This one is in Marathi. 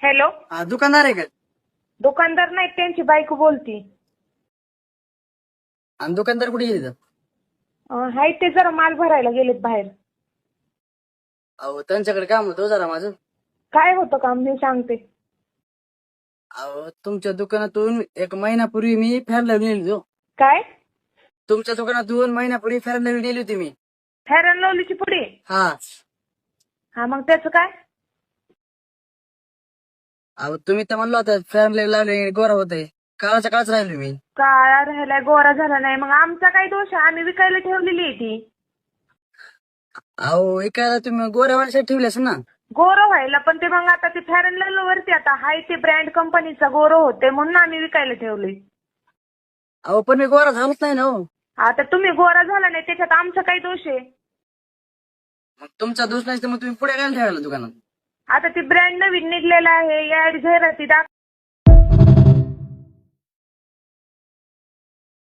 हॅलो. दुकानदार आहे का? दुकानदार नाही, त्यांची बायको बोलती. आणि दुकानदार कुठे गेले? हाय ते जरा माल भरायला गेलेत बाहेर. अहो त्यांच्याकडे काम होतं जरा माझं. काय होतं काम मी सांगते. अहो तुमच्या दुकानातून 1 महिन्यापूर्वी मी फेअर लावली नेली होती. काय? तुमच्या दुकानात 2 महिन्यापूर्वी फेअर लावली नेली होती मी. फेअर अँड लवलीची पुडी? हा. हा, मग त्याचं काय? अहो तुम्ही तर म्हणलं होतं फेअर लावले गोरा होतंय. काळाच्या काळच राहिलो मी. काळा राहिलाय गोरा झाला नाही, मग आमचा काय दोष आहे? आम्ही विकायला ठेवलेली आहे ती. अहो एकाला तुम्ही गोऱ्या माणसाला ठेवली असेल ना. गोरं व्हायला पण ते मग आता ते फेअर अँड लवली वरती आता हाय ते ब्रँड कंपनीचा गोरं होते म्हणून आम्ही विकायला ठेवले. अहो पण मी गोरा झालोच नाही ना हो. आता तुम्ही गोरा झाला नाही त्याच्यात आमचा काही दोष आहे? मग तुमचा दोष नाही तर मग तुम्ही पुढे काय ठेवायला दुकानात? आता ती ब्रँड नवीन निघलेला आहे, ऍड जाहिराती